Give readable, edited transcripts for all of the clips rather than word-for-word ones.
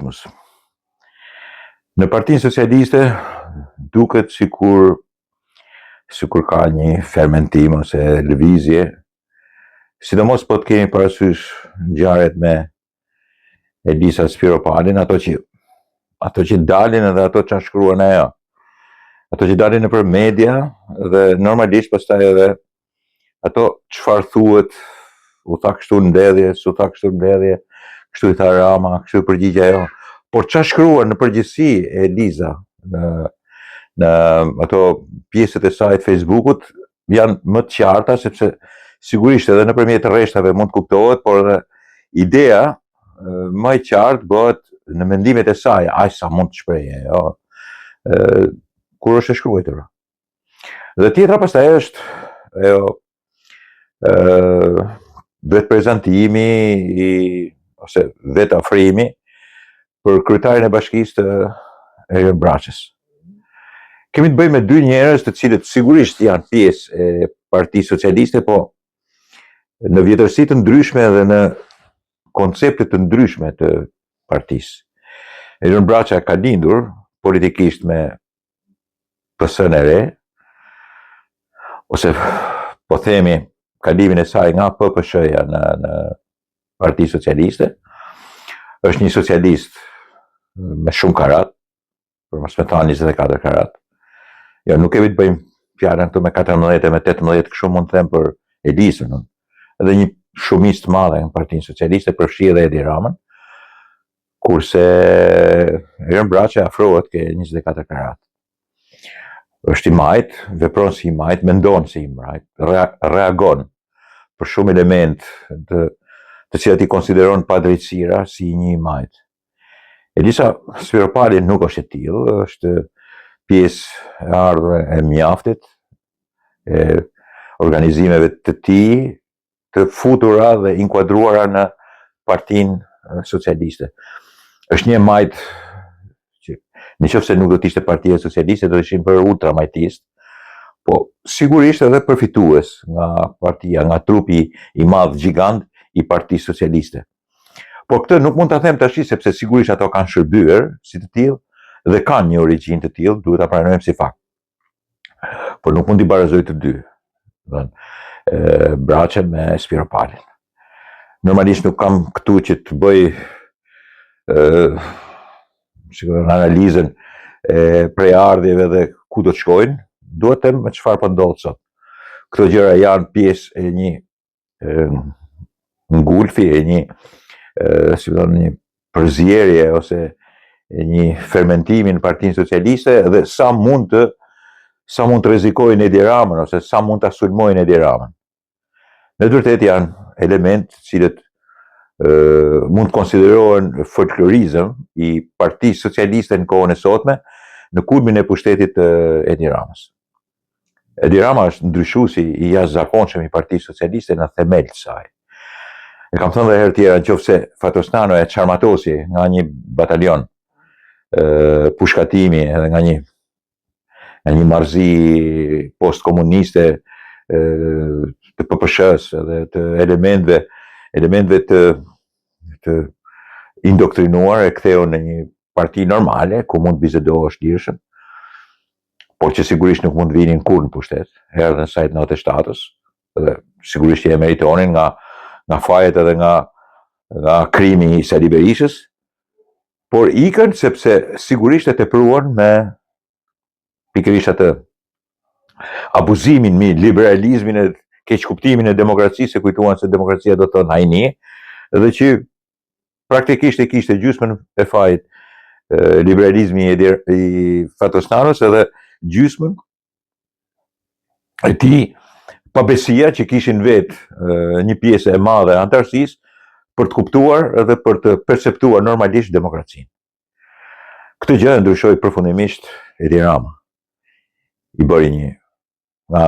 socializmus. Në Partinë Socialiste duket sikur ka një fermentim ose lëvizje, sidomos po të kemi parasysh ngjarjet me Elisa Spiropalin, ato që dalin edhe ato që shkruan ajo. Ato që dalin nëpër media dhe normalisht pastaj edhe ato çfarë thuhet, u tha kështu në mbledhje, s'u tha kështu në mbledhje, kështu i tha Rama, kështu përgjigja ajo. Por çfarë shkruan në përgjithësi Eliza në ato pjesët e saj të Facebookut janë më të qarta, sepse sigurisht edhe nëpërmjet rreshtave mund të kuptohet, por edhe ideja më e qartë bëhet në mendimet e saj, aq sa mund të shprehej ajo kur është e shkruar. Dhe tjetra pastaj është ajo vetë prezantimi ose vetë afrimi për kryetarin e bashkisë të Erion Braçës. Kemi të bëjmë me dy njerëz të cilët sigurisht janë pjesë e Partisë Socialiste, po në vjetërsi të ndryshme dhe në koncepte të ndryshme të partisë. Erion Braça ka lindur politikisht me PS-n e re, ose po themi kalimin e saj nga PPSH-ja në Partinë Socialiste. Është një socialist me shumë karat, për mos me thënë 24 karat. Jo, nuk kemi të bëjmë fjalën këtu me 14 e me 18, kështu mund të them për Elisën. Edhe një shumicë të madhe në Partinë Socialiste përfshi edhe Edi Ramën, kurse Erion Braça afrohet ke 24 karat. Është i majt, vepron si i majt, mendon si i majt, reagon për shumë element të cilat i konsideron padrejtësira si një i majt. Elisa Spiropali nuk është e tillë, është pjesë e ardhur e mjaftit e organizimeve të tij të futura dhe inkuadruara në Partinë Socialiste. Është një majt që nëse nuk do të ishte Partia Socialiste do të ishin për ultramajtist, po sigurisht edhe përfitues nga partia, nga trupi i madh gjigant i Partisë Socialiste. Por këtë nuk mund ta them tash sepse sigurisht ato kanë shërbyer si të tillë dhe kanë një origjinë të tillë, duhet ta pranojmë si fakt. Por nuk mund t'i barazoj të dy. Braçën me Spiropalin. Normalisht nuk kam këtu që të bëj analizën e prejardhjeve dhe ku do të shkojnë, duhet të them me çfarë po ndodh sot. Këto gjëra janë pjesë e një ngulfi, e një një përzierje ose një fermentimi në Partinë Socialiste dhe sa mund të rrezikojnë Edi Ramën ose sa mund ta sulmojnë Edi Ramën. Në të vërtetë janë elementë të cilët mund të konsiderohen folklorizëm i Partisë Socialiste në kohën e sotme në kulmin e pushtetit të Edi Ramës. Edi Rama është ndryshuesi i jashtëzakonshëm i Partisë Socialiste në themel të saj. E kam thënë dhe herë tjera, nëse Fatosnano e çarmatosi nga një batalion pushkatimi edhe nga një marrëzi postkomuniste të PPSH-s edhe të elementeve të indoktrinuar e ktheu në një parti normale ku mund bizedohesh lirshëm, por që sigurisht nuk mund të vinin kurrë në pushtet, erdhën sajt 97-s, dhe sigurisht që e meritonin nga fajet edhe nga krimi i Sali Berishës, por ikën sepse sigurisht e tepruan me pikërisht atë abuzimin me liberalizmin e keqkuptimin e demokracisë, se kujtuan se demokracia do të thonë hajni, dhe që praktikisht e kishte gjysmën e fajit liberalizmi i Fatosnanos edhe gjysmën e tij pabesia që kishin vetë një pjesë e madhe e antarësisë për të kuptuar dhe për të perceptuar normalisht demokracinë. Këtë gjë e ndryshoi përfundimisht Edi Rama. I bëri një nga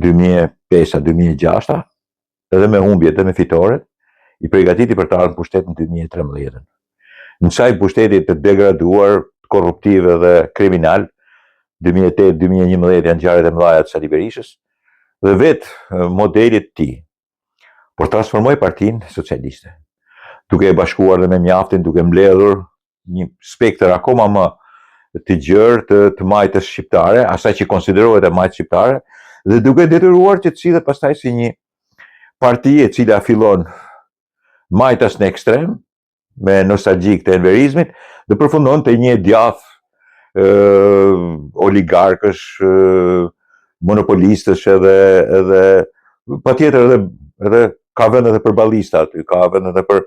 2005-2006 edhe me humbjet dhe me fitoret, i përgatiti për të ardhur në pushtet në 2013. Në saj pushteti të degraduar, korruptiv dhe kriminal, 2008-2011 janë ngjarjet e mëdha të Sali Berishës dhe vetë modelit të tij, por transformoi Partinë Socialiste. duke e bashkuar dhe me mjaftin, duke mbledhur një spektër akoma më të gjerë të majtës shqiptare, asaj që konsiderohet e majtë shqiptare, dhe duke detyruar që të cilët pastaj si një parti e cila fillon majtas në ekstrem, me nostalgjik të enverizmit, dhe përfundon të një djath oligarkësh, monopolistësh edhe patjetër edhe ka vend edhe për ballista aty, ka vend edhe për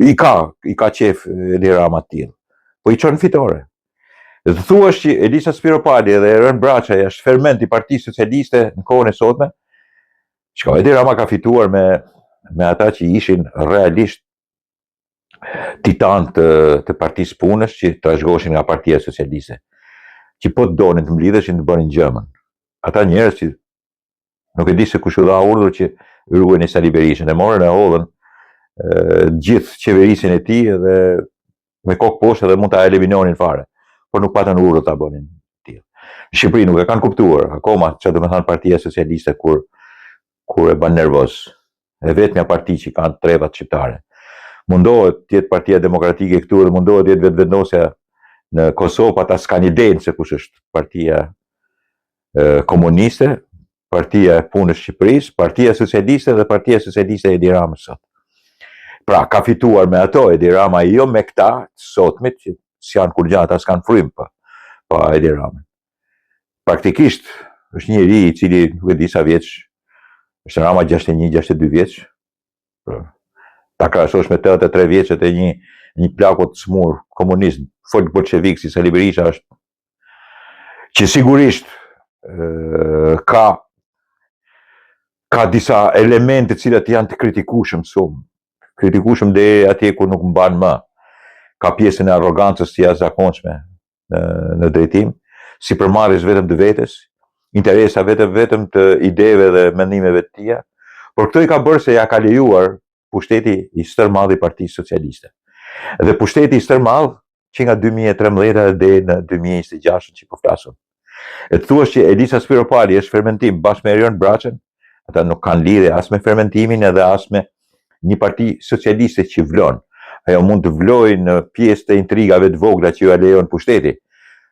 i ka qef Edi Rama të tillë. Po i çon fitore. Dhe të thuash që Elisa Spiropali dhe Erion Braçaj është ferment i Partisë Socialiste në kohën e sotme, shko, Edi Rama ka fituar me ata që ishin realisht titan të Partisë Punës që trashëgoheshin nga Partia Socialiste, që po të donin të mblidheshin të bënin gjëmën. Ata njerëz që nuk e di se kush u dha urdhër që ruajnë Sali Berishën, e morën e hodhën gjithë qeverisin e tij dhe me kokë poshtë dhe mund ta eliminonin fare, por nuk patën urdhër ta bënin tillë. Në Shqipëri nuk e kanë kuptuar akoma çfarë do të thënë Partia Socialiste kur e bën nervoz. E vetmja parti që kanë trevat shqiptare. Mundohet të jetë Partia Demokratike këtu dhe mundohet të jetë vetëvendosja në Kosovë, pa ta s'kan idenë se kush është Partia Komuniste, Partia e Punës Shqipërisë, Partia Socialiste dhe Partia Socialiste e Edi Ramës sot. Pra, ka fituar me ato Edi Rama, jo me këta sotmit që s'janë kur gjatë, as kanë frym pa Edi Ramën. Praktikisht është një ri i cili nuk e di sa vjeç, është Rama 61-62 vjeç. Ta krahasosh me 83 vjeçet e një plakut smur komunist, folk bolshevik si Sali Berisha është që sigurisht ka disa elemente të cilat janë të kritikueshëm shumë. Kritikueshëm deri atje ku nuk mban më. Ka pjesën e arrogancës të jashtëzakonshme në drejtim, si përmarrjes vetëm të vetes, interesa vetëm të ideve dhe mendimeve të tija, por këto i ka bërë se ja ka lejuar pushteti i stërmadh i Partisë Socialiste. Dhe pushteti i stërmadh që nga 2013 deri në 2026 që po flasim. E të thuash që Elisa Spiropali është fermentim bashkë me Erion Braçën, ata nuk kanë lidhje as me fermentimin edhe as me një parti socialiste që vlon. Ajo mund të vlojë në pjesë të intrigave të vogla që ju lejon pushteti,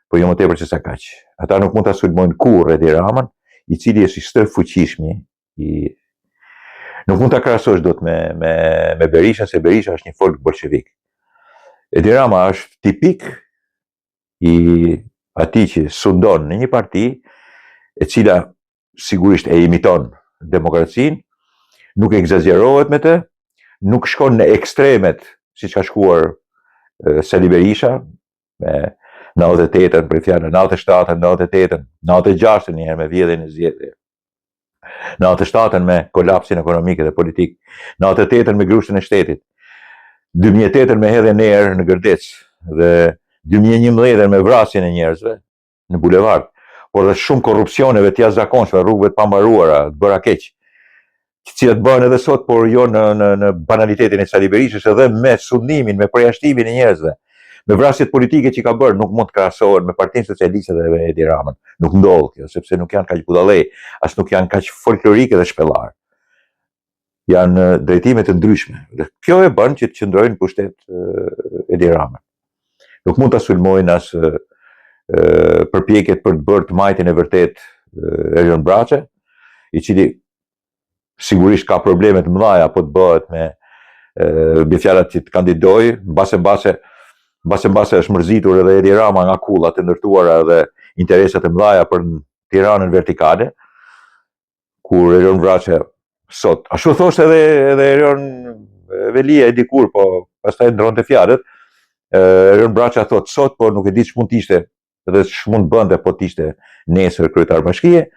po jo më tepër se sa kaq. Ata nuk mund ta sulmojnë kurrë Edi Ramën, i cili është i stërfuqishëm, nuk mund ta krahasosh dot me Berisha, se Berisha është një folk bolshevik. Edi Rama është tipik i atij që sundon në një parti e cila sigurisht e imiton demokracinë, nuk egzagerohet me të, nuk shkon në ekstremet siç ka shkuar Sali Berisha me 98-ën për fjalën, 97-ën, 98-ën, 96-ën një herë me vjedhjen e zgjedhjeve. 97-ën me kolapsin ekonomik dhe politik, 98-ën me grushtin e shtetit, 2008-ën me hedhjen e erë në Gërdec dhe 2011-ën me vrasjen e njerëzve në bulevard, por dhe shumë korrupsioneve të jashtëzakonshme, rrugëve të pambaruara, të bëra keq, që cilat bëhen edhe sot, por jo në banalitetin e Sali Berishës, edhe me sundimin, me përjashtimin e njerëzve, me vrasjet politike që ka bërë, nuk mund të krahasohen me Partinë Socialiste dhe me Edi Ramën. Nuk ndodh kjo, sepse nuk janë kaq budallë, as nuk janë kaq folklorike dhe shpellar. Janë drejtime të ndryshme. Dhe kjo e bën që të qëndrojnë në pushtet Edi Ramën. Nuk mund ta sulmojnë as përpjekjet për të bërë të majtin e vërtet Erion Braçaj, i cili sigurisht ka probleme të mëdha po të bëhet me fjalat që të kandidojë, mbase është mërzitur edhe Edi Rama nga kullat të ndërtuara dhe interesat e mëdha për Tiranën vertikale, kur Erion Braçaj sot, ashtu thoshte edhe Erion Velia e dikur, po pastaj ndronte fjalët, Erion Braçaj thot sot, po nuk e di ç'mund të ishte dhe ç'mund bënte po të ishte nesër kryetar bashkie.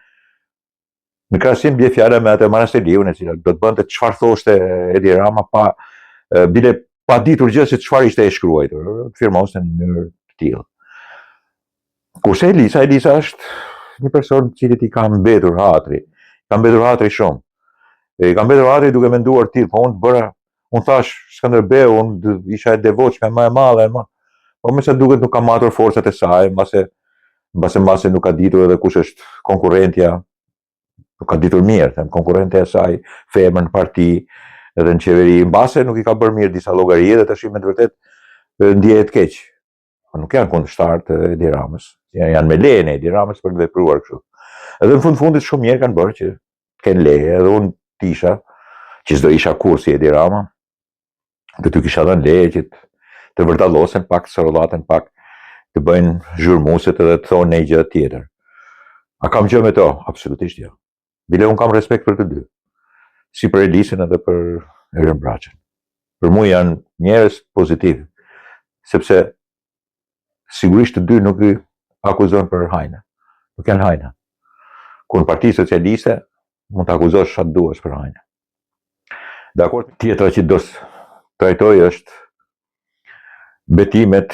Në krahasim bie fjala me atë Maraseliun, e cila do të bënte çfarë thoshte Edi Rama pa ditur gjë se çfarë ishte e shkruar, firmoste në mënyrë të tillë. Kurse Elisa është një person i cili i ka mbetur hatri shumë. I ka mbetur hatri duke menduar tillë, po unë thash Skënderbeu, unë isha e devotshme më e madhe, po më sa duket nuk ka matur forcat e saj, mbase nuk ka ditur edhe kush është konkurrentja. Nuk ka ditur mirë, konkurrente e saj, femër në parti, edhe në qeveri, mbase nuk I ka bërë mirë disa llogarie dhe tash me të vërtet ndjehet keq. Nuk janë kundërshtar të Edi Ramës, janë me lejen e Edi Ramës për të vepruar kështu. Edhe në fundit shumë njerë kanë bërë që kenë leje, edhe unë tisha, që s'do isha kur si Edi Rama, dhe ty kisha dhënë leje që të vërtalosen pak, të sërolaten pak, të bëjnë zhurmuset edhe të thonë një gjë tjetër. A kam gjë me to? Absolutisht jo. Bile unë kam respekt për të dy. Si për Elisin edhe për Erion Braçën. Për mu janë njerëz pozitiv, sepse sigurisht të dy nuk I akuzon për hajna. Nuk janë hajna. Kur në Parti Socialiste mund të akuzosh sa duash për hajna. Dakor, tjetra që do trajtoj është betimet,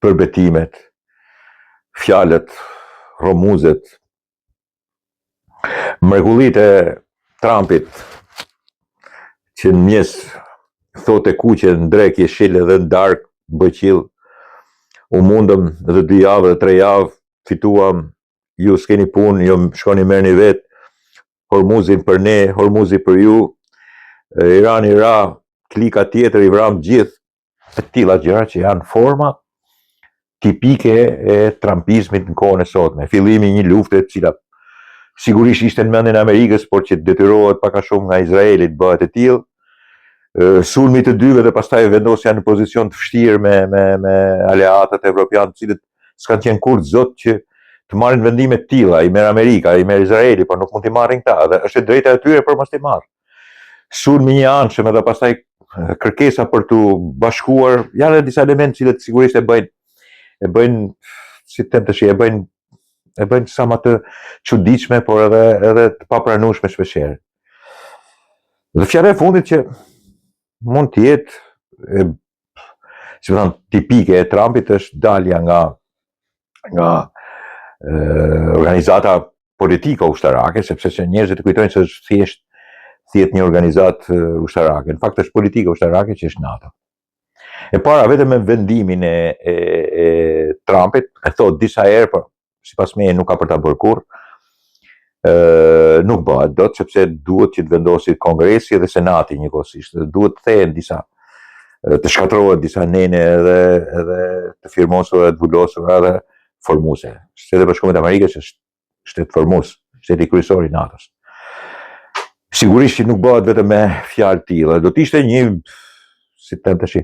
për betimet, fjalët, romuzet, mrekullitë e Trumpit që në mjes thotë kuqe në drekje shile dhe në dark bëqill, u mundëm dhe 2 javë dhe 3 javë, fituam, ju s'keni punë, ju shkoni merrni vetë, Hormuzin për ne, Hormuzi për ju, Irani ra, klika tjetër I vram gjithë, të tilla gjëra që janë forma tipike e trumpizmit në kohën e sotme. Fillimi I një lufte e cila sigurisht ishte në mendjen e Amerikës, por që detyrohet pak a shumë nga Izraeli të bëhet e tillë. Sulmi të dyve dhe pastaj vendosja në pozicion të vështirë me aleatët evropianë, të cilët s'kan qenë kurrë zot që të marrin vendime të tilla, I merr Amerika, I merr Izraeli, por nuk mund t'i marrin këta, dhe është e drejta e tyre për mos t'i marrë. Sulmi I anshëm edhe pastaj kërkesa për të bashkuar, janë edhe disa elementë që sigurisht e bëjnë si them tash, e bëjnë sa më të çuditshme, por edhe të papranueshme shpeshherë. Dhe fjala e fundit që mund të jetë si më thënë tipike e Trumpit është dalja nga organizata politika ushtarake, sepse që njerëzit kujtojnë se është thjesht një organizatë ushtarake. Në fakt është politika ushtarake që është NATO. E para vetëm me vendimin e Trumpit, e thot disa herë, por sipas meje nuk ka për ta bërë kurrë, nuk bëhet dot, sepse duhet që të vendosit Kongresi dhe Senati njëkohësisht. Duhet të thehen të shkatërrohet disa nene edhe të firmosura, të vulosura dhe formuse. Shteti I Bashkuar të Amerikës është shtet formues, shteti kryesor I NATO-s. Sigurisht që nuk bëhet vetëm me fjalë tilla, do të ishte një, si them tash,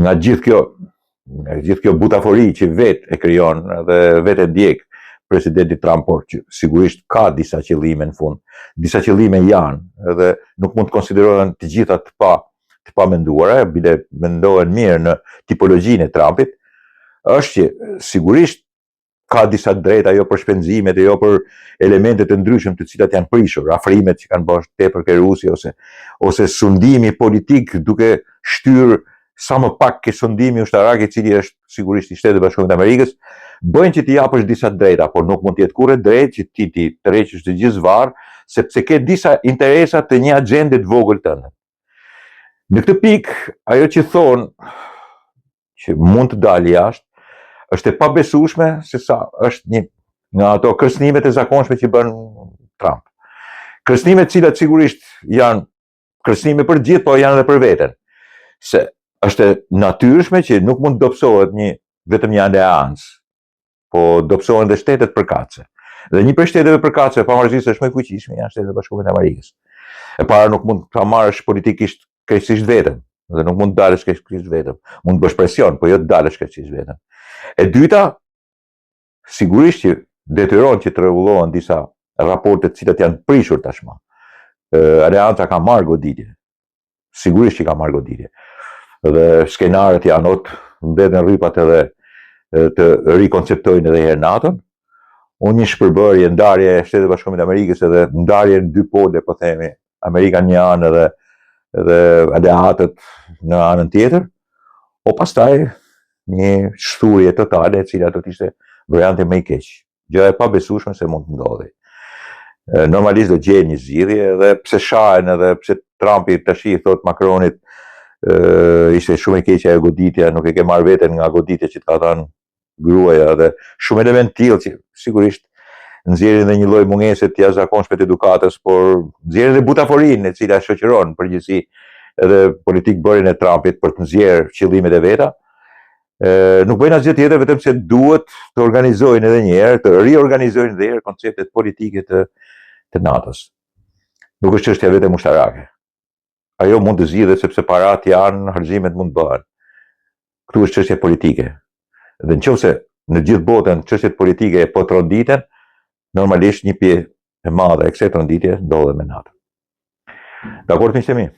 nga gjithë kjo butafori që vetë e krijon dhe vetë e ndjek presidenti Trump, por që sigurisht ka disa qëllime në fund. Disa qëllime janë edhe nuk mund të konsiderohen të gjitha të pa menduara, bile mendohen mirë në tipologjinë e Trumpit, është që sigurisht ka disa drejta jo për shpenzimet, jo për elemente të ndryshme të cilat janë prishur, afrimet që kanë bërë tepër ke Rusi ose sundimi politik duke shtyr sa më pak ke sundimi ushtarak I cili është sigurisht I Shtetit Bashkuar të Amerikës, bëjnë që t'i japësh disa drejta, por nuk mund të jetë kurrë drejt që ti të tërheqësh të gjithë zvarr, sepse ke disa interesa të një agjende të vogël tënde. Në këtë pikë, ajo që thonë që mund të dalë jashtë, është e pabesueshme se sa është një nga ato kërcënimet e zakonshme që bën Trump. Kërcënimet të cilat sigurisht janë kërcënime për gjithë, por janë edhe për veten. Se është e natyrshme që nuk mund të dobësohet vetëm një aleancë, po dobësohen dhe shtetet përkatëse. Dhe një prej shteteve përkatëse, pavarësisht se është më e fuqishme, janë Shtetet e Bashkuara të Amerikës. E para nuk mund ta marrësh politikisht krejtësisht vetëm, dhe nuk mund të dalësh krejtësisht vetëm. Mund të bësh presion, po jo të dalësh krejtësisht vetëm. E dyta, sigurisht që detyron që të rregullohen disa raporte të cilat janë prishur tashmë. Aleanca ka marrë goditje. Sigurisht që ka marrë goditje. Dhe skenarët janë mbeten rrypat edhe të rikonceptojnë edhe herë NATO-n. Unë një shpërbërje, ndarje e Shtetit Bashkuar të Amerikës edhe ndarje në dy pole, po themi, Amerika në një anë edhe aleatët në anën tjetër, o pastaj një shturje totale e cila do të ishte varianti më I keq. Gjë e pabesueshme se mund të ndodhi. Normalisht do gjejë një zgjidhje dhe pse shahen edhe pse Trumpi tash I thot Macronit ishte shumë e keqja e goditja, nuk e ke marrë veten nga goditja që të ka thënë gruaja dhe shumë element tillë që sigurisht nxjerrin dhe një lloj mungese të jashtëzakonshme të edukatës, por nxjerrin dhe butaforinë e cila shoqëron përgjithësi edhe politik bërjen e Trumpit për të nxjerrë qëllimet e veta. Nuk bëjnë asgjë tjetër vetëm se duhet të organizojnë edhe një herë, të riorganizojnë edhe një herë konceptet politike të NATO-s. Nuk është çështja vetëm ushtarake. Ajo mund të zgjidhet sepse parat janë, harxhimet mund të bëhen. Këtu është çështje politike. Dhe nëse në gjithë botën çështjet politike po tronditen, normalisht një pjesë e madhe e kësaj tronditje ndodhet me NATO. Dakor, miqtë mi?